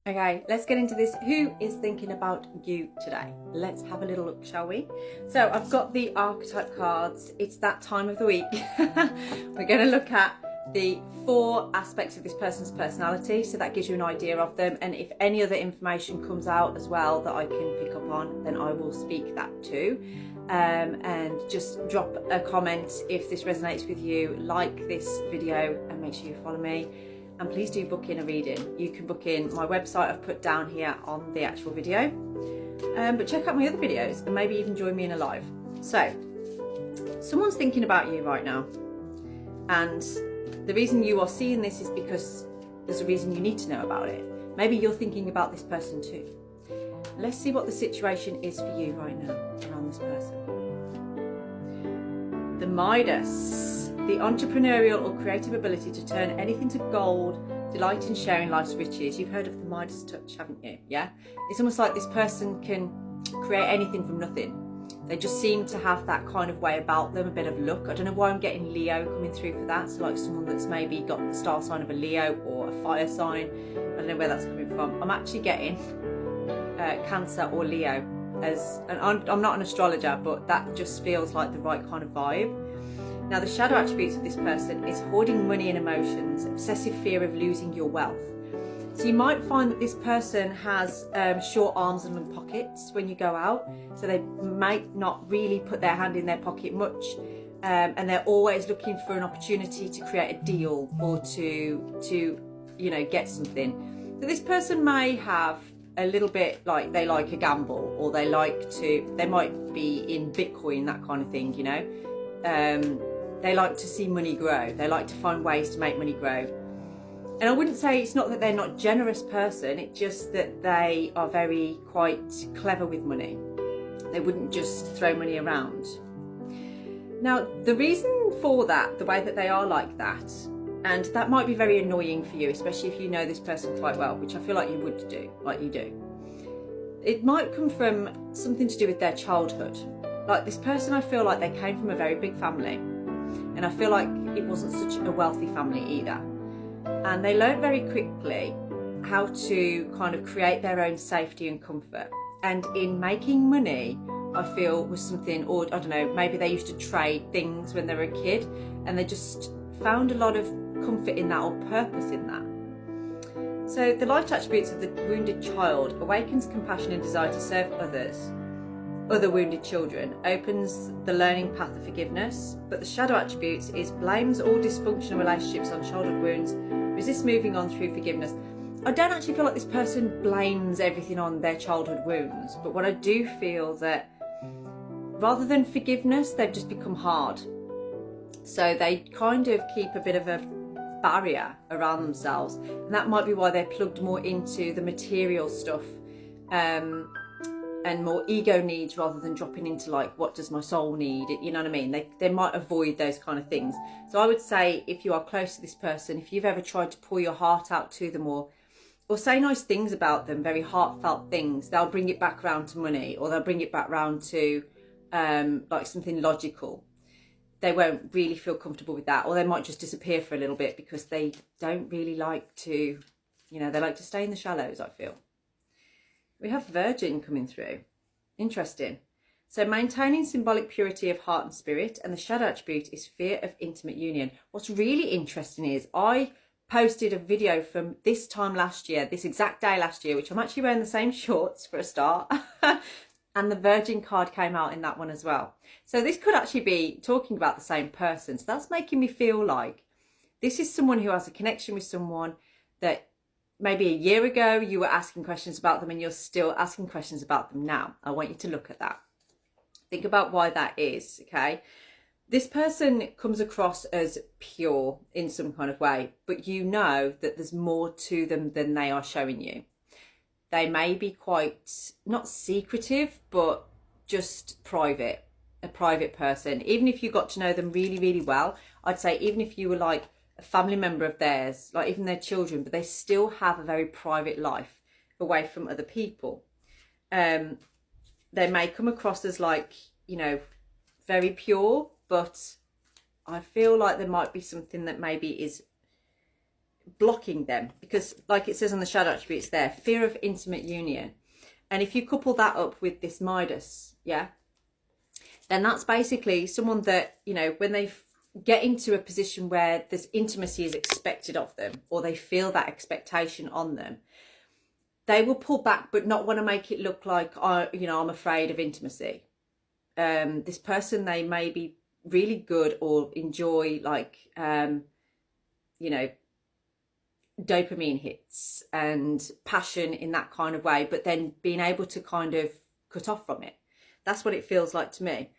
Okay, let's get into this. Who is thinking about you today? Let's have a little look, shall we? So I've got the archetype cards. It's that time of the week. We're going to look at the 4 aspects of this person's personality, so that gives you an idea of them, and if any other information comes out as well that I can pick up on, then I will speak that too. And just drop a comment if this resonates with you, like this video, and make sure you follow me. And please do book in a reading. You can book in my website I've put down here on the actual video. But check out my other videos and maybe even join me in a live. So, someone's thinking about you right now. And the reason you are seeing this is because there's a reason you need to know about it. Maybe you're thinking about this person too. Let's see what the situation is for you right now around this person. The Midas. The entrepreneurial or creative ability to turn anything to gold, delight in sharing life's riches. You've heard of the Midas touch, haven't you? Yeah? It's almost like this person can create anything from nothing. They just seem to have that kind of way about them, a bit of luck. I don't know why I'm getting Leo coming through for that. So like someone that's maybe got the star sign of a Leo or a fire sign. I don't know where that's coming from. I'm actually getting Cancer or Leo. And I'm not an astrologer, but that just feels like the right kind of vibe. Now, the shadow attributes of this person is hoarding money and emotions, obsessive fear of losing your wealth. So you might find that this person has short arms and long pockets when you go out. So they might not really put their hand in their pocket much. And they're always looking for an opportunity to create a deal or to get something. So this person may have a little bit like they like a gamble, or they might be in Bitcoin, that kind of thing, They like to see money grow. They like to find ways to make money grow. And I wouldn't say it's not that they're not a generous person, it's just that they are quite clever with money. They wouldn't just throw money around. Now, the reason for that, the way that they are like that, and that might be very annoying for you, especially if you know this person quite well, which I feel like you would do, like you do. It might come from something to do with their childhood. Like this person, I feel like they came from a very big family. And I feel like it wasn't such a wealthy family either. And they learned very quickly how to kind of create their own safety and comfort. And in making money, I feel was something, or I don't know, maybe they used to trade things when they were a kid, and they just found a lot of comfort in that, or purpose in that. So the light attributes of the wounded child awakens compassion and desire to serve other wounded children, opens the learning path of forgiveness, but the shadow attributes is blames all dysfunctional relationships on childhood wounds, resists moving on through forgiveness. I don't actually feel like this person blames everything on their childhood wounds, but what I do feel that rather than forgiveness, they've just become hard. So they kind of keep a bit of a barrier around themselves, and that might be why they're plugged more into the material stuff, and more ego needs rather than dropping into like, what does my soul need? You know what I mean? They might avoid those kind of things. So I would say, if you are close to this person, if you've ever tried to pour your heart out to them, or say nice things about them, very heartfelt things, they'll bring it back around to money, or they'll bring it back around to like something logical. They won't really feel comfortable with that, or they might just disappear for a little bit because they don't really like to, they like to stay in the shallows, I feel. We have Virgin coming through. Interesting. So maintaining symbolic purity of heart and spirit, and the shadow attribute is fear of intimate union. What's really interesting is I posted a video from this time last year, this exact day last year, which I'm actually wearing the same shorts for a start. And the Virgin card came out in that one as well. So this could actually be talking about the same person. So that's making me feel like this is someone who has a connection with someone that maybe a year ago you were asking questions about them, and you're still asking questions about them now. I want you to look at that. Think about why that is, okay? This person comes across as pure in some kind of way, but you know that there's more to them than they are showing you. They may be quite, not secretive, but just private, a private person. Even if you got to know them really, really well, I'd say even if you were like a family member of theirs, like even their children, but they still have a very private life away from other people. They may come across as like, very pure, but I feel like there might be something that maybe is blocking them, because like it says on the shadow attributes there, fear of intimate union. And if you couple that up with this Midas, yeah, then that's basically someone that, you know, when they get into a position where this intimacy is expected of them, or they feel that expectation on them, they will pull back, but not want to make it look like, you know, I'm afraid of intimacy. This person, they may be really good or enjoy like, you know, dopamine hits and passion in that kind of way, but then being able to kind of cut off from it. That's what it feels like to me.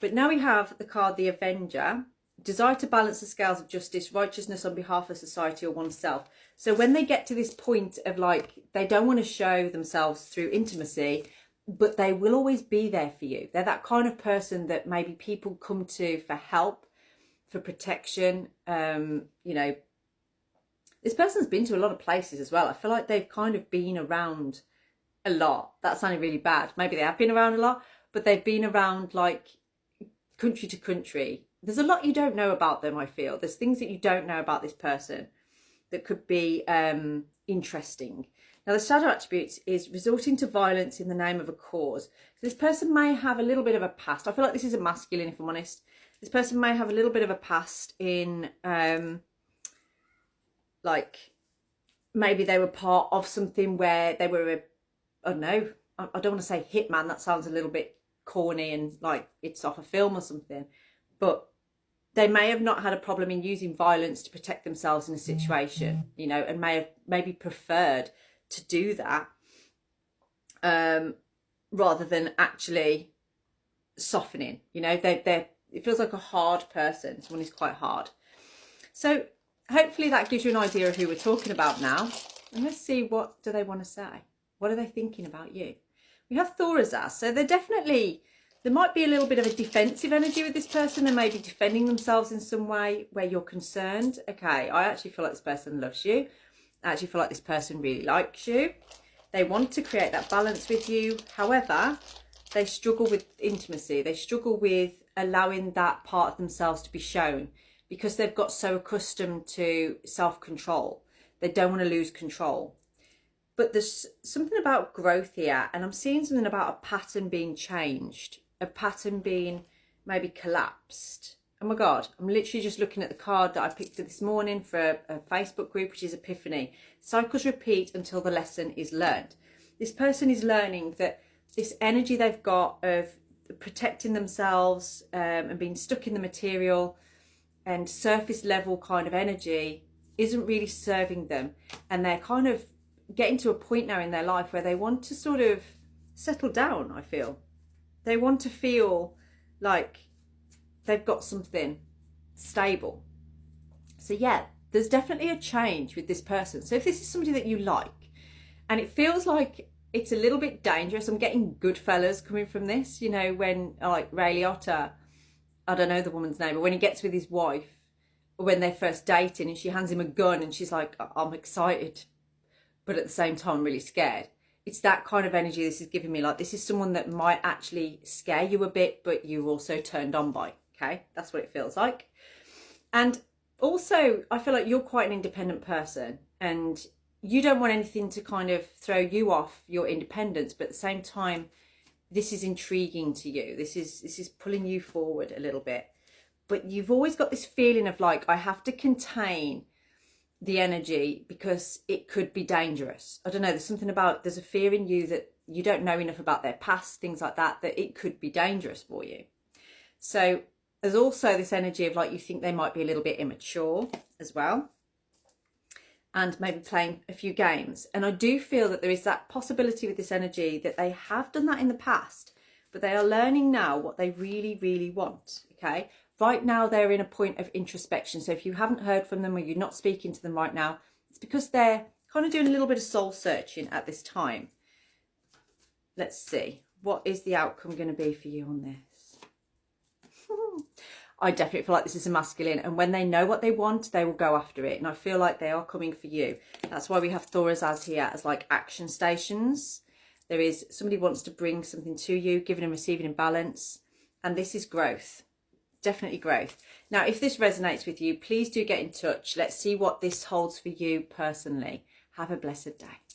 But now we have the card, the Avenger. Desire to balance the scales of justice, righteousness on behalf of society or oneself. So when they get to this point of like, they don't want to show themselves through intimacy, but they will always be there for you. They're that kind of person that maybe people come to for help, for protection. You know, this person's been to a lot of places as well. I feel like they've kind of been around a lot. That sounded really bad. Maybe they have been around a lot, but they've been around like country to country. There's a lot you don't know about them, I feel. There's things that you don't know about this person that could be interesting. Now, the shadow attributes is resorting to violence in the name of a cause. So this person may have a little bit of a past. I feel like this is a masculine, if I'm honest. This person may have a little bit of a past in, like, maybe they were part of something where they were I don't know, I don't want to say hitman. That sounds a little bit corny and like it's off a film or something. But they may have not had a problem in using violence to protect themselves in a situation, you know, and may have maybe preferred to do that rather than actually softening. You know, it feels like a hard person, someone who's quite hard. So hopefully that gives you an idea of who we're talking about now. And let's see, what do they want to say? What are they thinking about you? We have Thorazaz. So there might be a little bit of a defensive energy with this person. They may be defending themselves in some way where you're concerned. Okay, I actually feel like this person loves you. I actually feel like this person really likes you. They want to create that balance with you. However, they struggle with intimacy. They struggle with allowing that part of themselves to be shown because they've got so accustomed to self-control. They don't want to lose control. But there's something about growth here, and I'm seeing something about a pattern being changed, a pattern being maybe collapsed. Oh my God, I'm literally just looking at the card that I picked up this morning for a Facebook group, which is Epiphany. Cycles repeat until the lesson is learned. This person is learning that this energy they've got of protecting themselves and being stuck in the material and surface level kind of energy isn't really serving them. And they're kind of getting to a point now in their life where they want to sort of settle down, I feel. They want to feel like they've got something stable. So yeah, there's definitely a change with this person. So if this is somebody that you like, and it feels like it's a little bit dangerous, I'm getting Goodfellas coming from this, you know, when like Ray Liotta, I don't know the woman's name, but when he gets with his wife, when they're first dating and she hands him a gun and she's like, I'm excited, but at the same time I'm really scared. It's that kind of energy this is giving me. Like, this is someone that might actually scare you a bit, but you're also turned on by. Okay, that's what it feels like. And also, I feel like you're quite an independent person and you don't want anything to kind of throw you off your independence, but at the same time, this is intriguing to you. This is pulling you forward a little bit. But you've always got this feeling of like, I have to contain the energy because it could be dangerous. I don't know, there's a fear in you that you don't know enough about their past, things like that, that it could be dangerous for you. So there's also this energy of like, you think they might be a little bit immature as well, and maybe playing a few games. And I do feel that there is that possibility with this energy that they have done that in the past, but they are learning now what they really, really want, okay? Right now, they're in a point of introspection. So if you haven't heard from them or you're not speaking to them right now, it's because they're kind of doing a little bit of soul searching at this time. Let's see. What is the outcome going to be for you on this? I definitely feel like this is a masculine. And when they know what they want, they will go after it. And I feel like they are coming for you. That's why we have Thorazaz here as like action stations. There is somebody wants to bring something to you, giving and receiving in balance. And this is growth. definitely growth. Now, if this resonates with you, please do get in touch. Let's see what this holds for you personally. Have a blessed day.